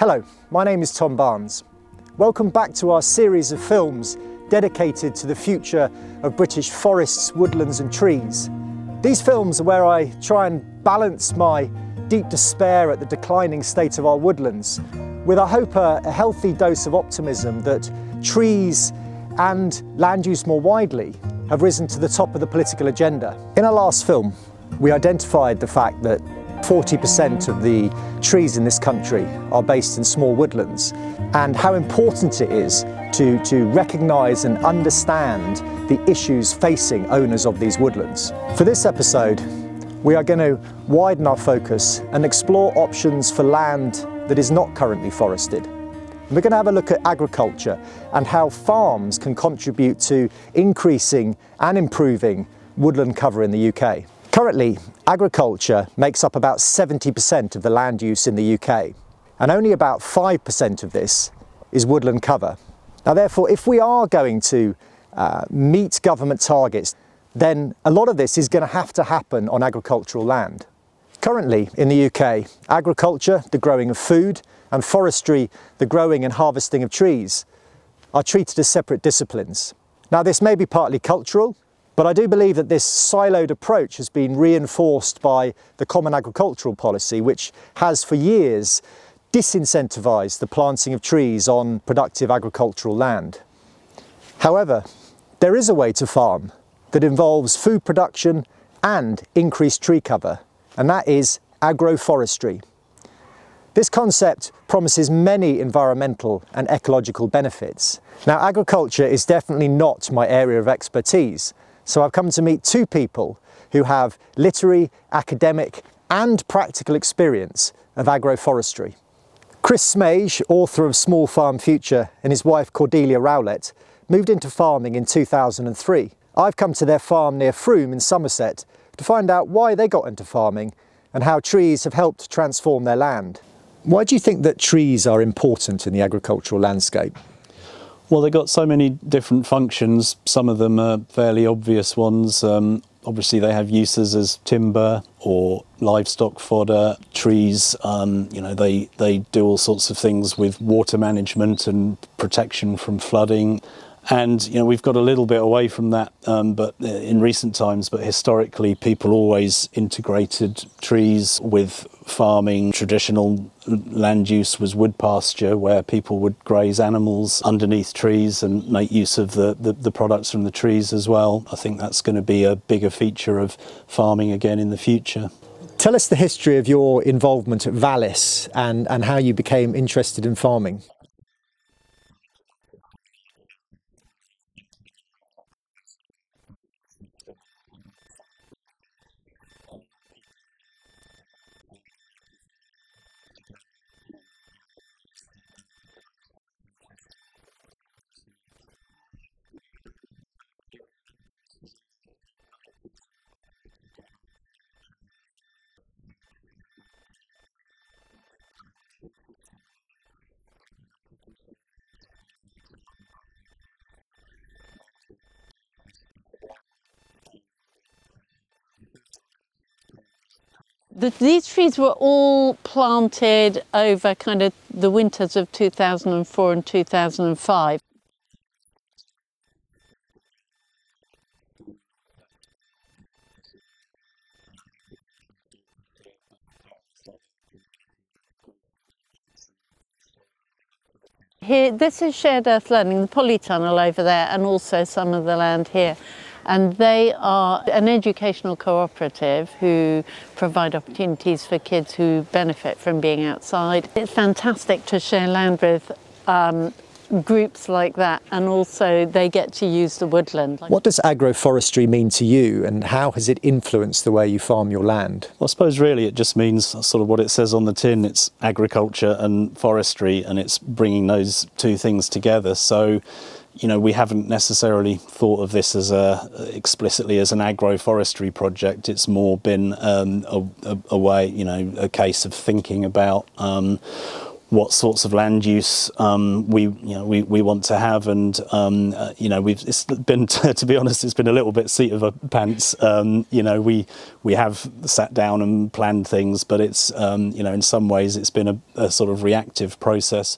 Hello, my name is Tom Barnes. Welcome back to our series of films dedicated to the future of British forests, woodlands and trees. These films are where I try and balance my deep despair at the declining state of our woodlands with, I hope, a healthy dose of optimism that trees and land use more widely have risen to the top of the political agenda. In our last film, we identified the fact that 40% of the trees in this country are based in small woodlands, and how important it is to recognise and understand the issues facing owners of these woodlands. For this episode, we are going to widen our focus and explore options for land that is not currently forested. We're going to have a look at agriculture and how farms can contribute to increasing and improving woodland cover in the UK. Currently, agriculture makes up about 70% of the land use in the UK, and only about 5% of this is woodland cover. Now, therefore, if we are going to meet government targets, then a lot of this is going to happen on agricultural land. Currently, in the UK, agriculture, the growing of food, and forestry, the growing and harvesting of trees, are treated as separate disciplines. Now, this may be partly cultural, but I do believe that this siloed approach has been reinforced by the Common Agricultural Policy, which has for years disincentivised the planting of trees on productive agricultural land. However, there is a way to farm that involves food production and increased tree cover, and that is agroforestry. This concept promises many environmental and ecological benefits. Now, agriculture is definitely not my area of expertise, so I've come to meet two people who have literary, academic and practical experience of agroforestry. Chris Smaje, author of Small Farm Future, and his wife Cordelia Rowlatt moved into farming in 2003. I've come to their farm near Frome in Somerset to find out why they got into farming and how trees have helped transform their land. Why do you think that trees are important in the agricultural landscape? Well, they've got so many different functions. Some of them are fairly obvious ones. Obviously, they have uses as timber or livestock fodder. Trees, they do all sorts of things with water management and protection from flooding. And, we've got a little bit away from that, but in recent times, but historically, people always integrated trees with farming. Traditional land use was wood pasture, where people would graze animals underneath trees and make use of the products from the trees as well. I think that's going to be a bigger feature of farming again in the future. Tell us the history of your involvement at Vallis and how you became interested in farming. These trees were all planted over kind of the winters of 2004 and 2005. Here, this is Shared Earth Learning, the polytunnel over there, and also some of the land here. And they are an educational cooperative who provide opportunities for kids who benefit from being outside. It's fantastic to share land with groups like that, and also they get to use the woodland. What does agroforestry mean to you, and how has it influenced the way you farm your land? Well, I suppose really it just means sort of what it says on the tin. It's agriculture and forestry, and it's bringing those two things together. So, we haven't necessarily thought of this as explicitly as an agroforestry project. It's more been a way, a case of thinking about what sorts of land use we want to have, and it's been to be honest, it's been a little bit seat of our pants. We have sat down and planned things, but it's in some ways it's been a sort of reactive process.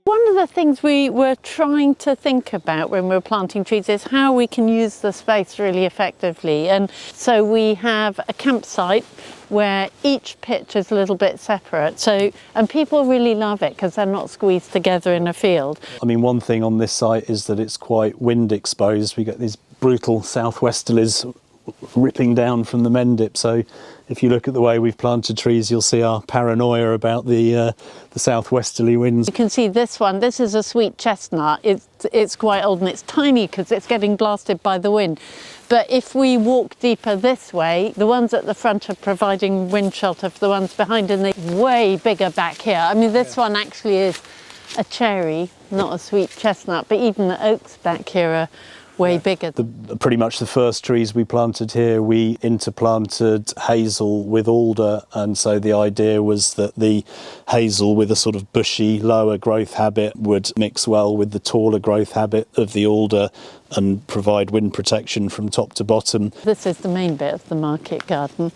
One of the things we were trying to think about when we were planting trees is how we can use the space really effectively. And so we have a campsite where each pitch is a little bit separate. And people really love it because they're not squeezed together in a field. I mean, one thing on this site is that it's quite wind exposed. We get these brutal southwesterlies ripping down from the mendip. So if you look at the way we've planted trees, you'll see our paranoia about the southwesterly winds. You can see this one. This is a sweet chestnut. It's quite old and it's tiny because it's getting blasted by the wind. But if we walk deeper this way, the ones at the front are providing wind shelter for the ones behind, and they're way bigger back here. I mean, this one actually is a cherry, not a sweet chestnut, but even the oaks back here are way bigger. Pretty much the first trees we planted here, we interplanted hazel with alder, and so the idea was that the hazel with a sort of bushy lower growth habit would mix well with the taller growth habit of the alder and provide wind protection from top to bottom. This is the main bit of the market garden,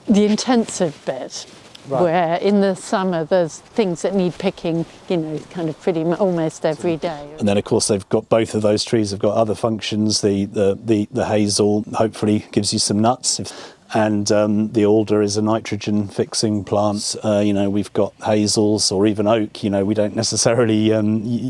the intensive bit. Right. Where in the summer there's things that need picking, kind of pretty almost every day. And then of course they've got, both of those trees have got other functions. The hazel hopefully gives you some nuts, and the alder is a nitrogen fixing plant. We've got hazels or even oak. We don't necessarily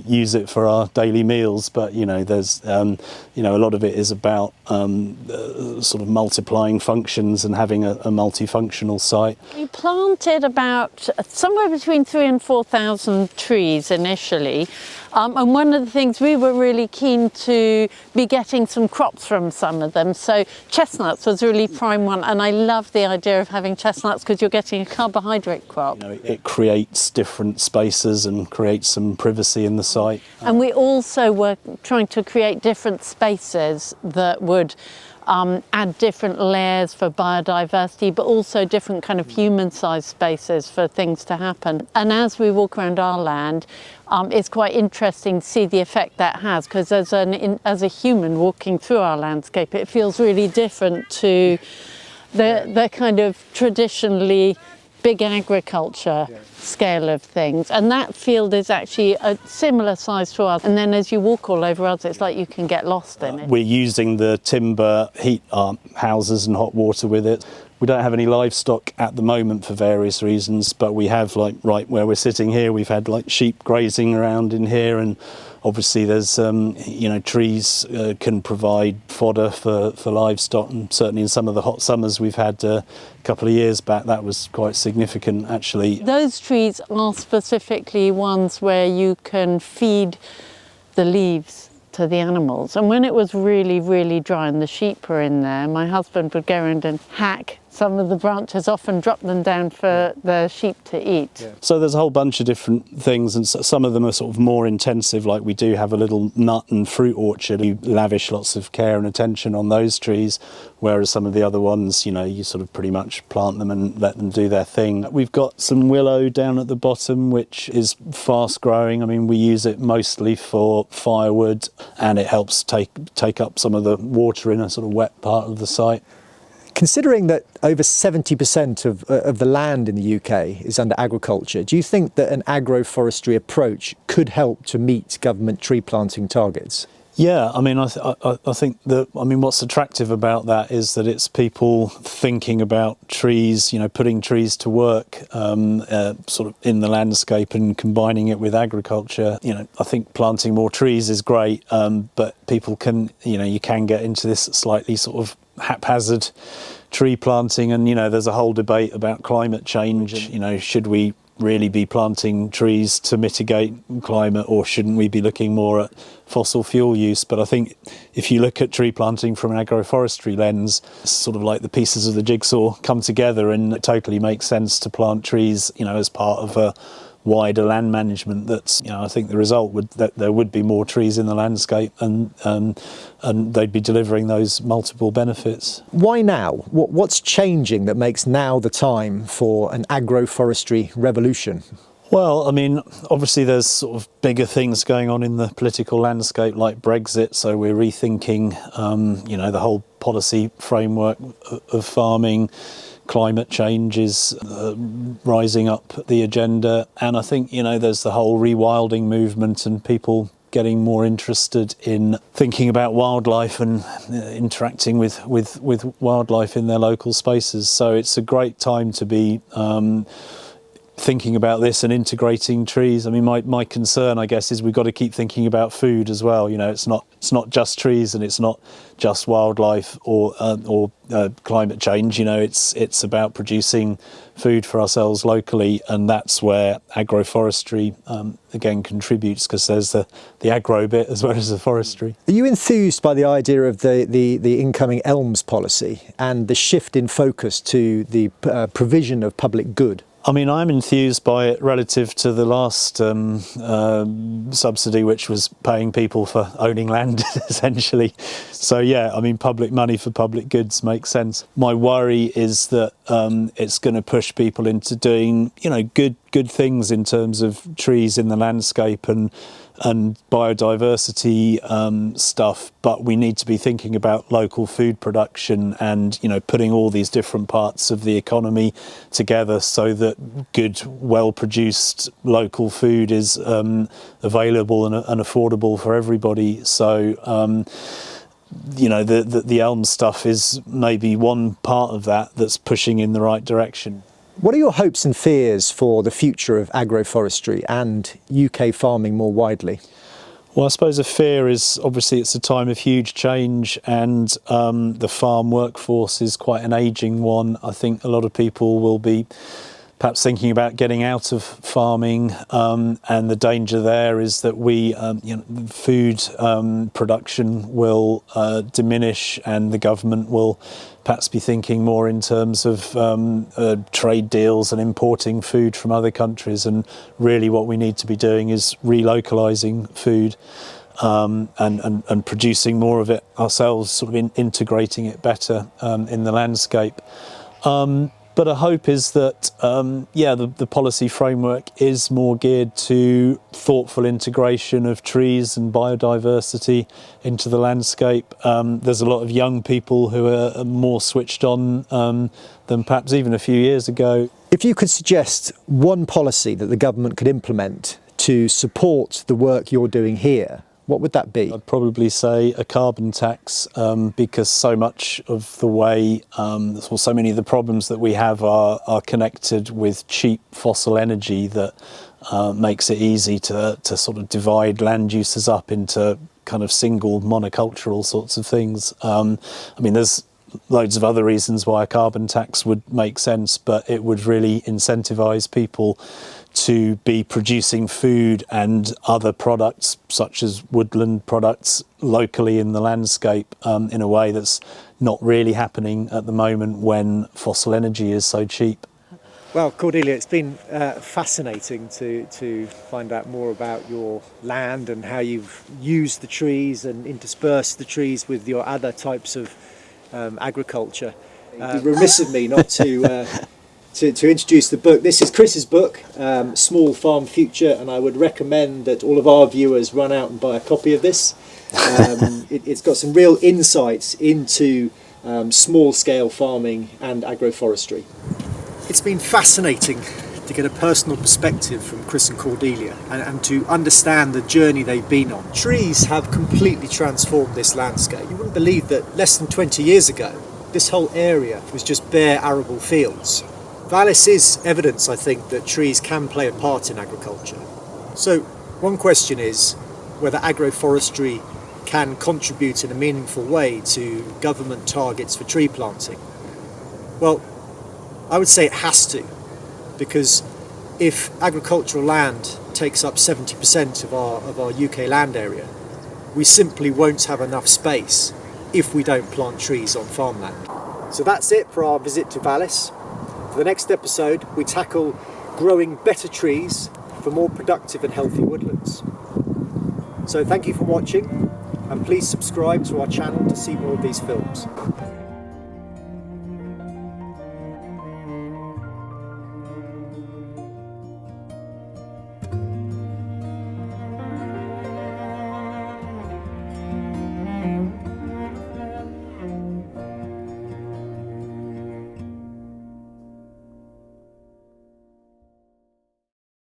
use it for our daily meals, but there's a lot of it is about sort of multiplying functions and having a multifunctional site. We planted about somewhere between 3,000 and 4,000 trees initially. And one of the things, we were really keen to be getting some crops from some of them. So chestnuts was a really prime one, and I love the idea of having chestnuts because you're getting a carbohydrate crop. It creates different spaces and creates some privacy in the site. And we also were trying to create different spaces that would add different layers for biodiversity, but also different kind of human-sized spaces for things to happen. And as we walk around our land, it's quite interesting to see the effect that has, because as a human walking through our landscape, it feels really different to the kind of traditionally big agriculture scale of things, and that field is actually a similar size to ours, and then as you walk all over ours it's like you can get lost in it. We're using the timber, heat our houses and hot water with it. We don't have any livestock at the moment for various reasons, but we have, like right where we're sitting here, we've had like sheep grazing around in here, and obviously there's trees can provide fodder for livestock, and certainly in some of the hot summers we've had a couple of years back, that was quite significant actually. Those trees are specifically ones where you can feed the leaves to the animals, and when it was really, really dry and the sheep were in there, my husband would go around and hack some of the branches off and drop them down for the sheep to eat. Yeah. So there's a whole bunch of different things, and some of them are sort of more intensive, like we do have a little nut and fruit orchard. You lavish lots of care and attention on those trees, whereas some of the other ones, you sort of pretty much plant them and let them do their thing. We've got some willow down at the bottom, which is fast growing. I mean, we use it mostly for firewood, and it helps take up some of the water in a sort of wet part of the site. Considering that over 70% of the land in the UK is under agriculture, do you think that an agroforestry approach could help to meet government tree planting targets? Yeah, I mean, I think that, what's attractive about that is that it's people thinking about trees, putting trees to work sort of in the landscape and combining it with agriculture. I think planting more trees is great, but people can, you can get into this slightly sort of haphazard tree planting, and there's a whole debate about climate change, and should we really be planting trees to mitigate climate, or shouldn't we be looking more at fossil fuel use? But I think if you look at tree planting from an agroforestry lens, it's sort of like the pieces of the jigsaw come together, and it totally makes sense to plant trees as part of a wider land management. That's I think the result would that there would be more trees in the landscape, and they'd be delivering those multiple benefits. Why now? What's changing that makes now the time for an agroforestry revolution? Well, I mean, obviously there's sort of bigger things going on in the political landscape like Brexit, so we're rethinking, the whole policy framework of farming. Climate change is rising up the agenda, and I think, there's the whole rewilding movement and people getting more interested in thinking about wildlife and interacting with wildlife in their local spaces. So it's a great time to be thinking about this and integrating trees. I mean, my concern, I guess, is we've got to keep thinking about food as well. It's not just trees and it's not just wildlife or climate change. It's about producing food for ourselves locally, and that's where agroforestry again contributes, because there's the agro bit as well as the forestry. Are you enthused by the idea of the incoming ELMS policy and the shift in focus to the provision of public good? I mean, I'm enthused by it relative to the last subsidy, which was paying people for owning land, essentially. So, yeah, I mean, public money for public goods makes sense. My worry is that it's going to push people into doing, good things in terms of trees in the landscape and biodiversity stuff, but we need to be thinking about local food production and putting all these different parts of the economy together so that good, well-produced local food is available and affordable for everybody. So the elm stuff is maybe one part of that that's pushing in the right direction. What are your hopes and fears for the future of agroforestry and UK farming more widely? Well, I suppose a fear is, obviously it's a time of huge change, and the farm workforce is quite an ageing one. I think a lot of people will be perhaps thinking about getting out of farming, and the danger there is that food production will diminish, and the government will perhaps be thinking more in terms of trade deals and importing food from other countries, and really what we need to be doing is relocalising food and producing more of it ourselves, sort of integrating it better in the landscape. But a hope is that, the policy framework is more geared to thoughtful integration of trees and biodiversity into the landscape. There's a lot of young people who are more switched on than perhaps even a few years ago. If you could suggest one policy that the government could implement to support the work you're doing here, what would that be? I'd probably say a carbon tax, because so much of the way, so many of the problems that we have are connected with cheap fossil energy that makes it easy to sort of divide land uses up into kind of single monocultural sorts of things. There's loads of other reasons why a carbon tax would make sense, but it would really incentivise people to be producing food and other products such as woodland products locally in the landscape in a way that's not really happening at the moment when fossil energy is so cheap. Well, Cordelia, it's been fascinating to find out more about your land and how you've used the trees and interspersed the trees with your other types of agriculture. It'd be remiss of me not to introduce the book. This is Chris's book, Small Farm Future, and I would recommend that all of our viewers run out and buy a copy of this. It's got some real insights into small-scale farming and agroforestry. It's been fascinating to get a personal perspective from Chris and Cordelia and to understand the journey they've been on. Trees have completely transformed this landscape. You wouldn't believe that less than 20 years ago, this whole area was just bare arable fields. Vallis is evidence, I think, that trees can play a part in agriculture. So one question is whether agroforestry can contribute in a meaningful way to government targets for tree planting. Well, I would say it has to, because if agricultural land takes up 70% of our UK land area, we simply won't have enough space if we don't plant trees on farmland. So that's it for our visit to Vallis. For the next episode, we tackle growing better trees for more productive and healthy woodlands. So thank you for watching, and please subscribe to our channel to see more of these films.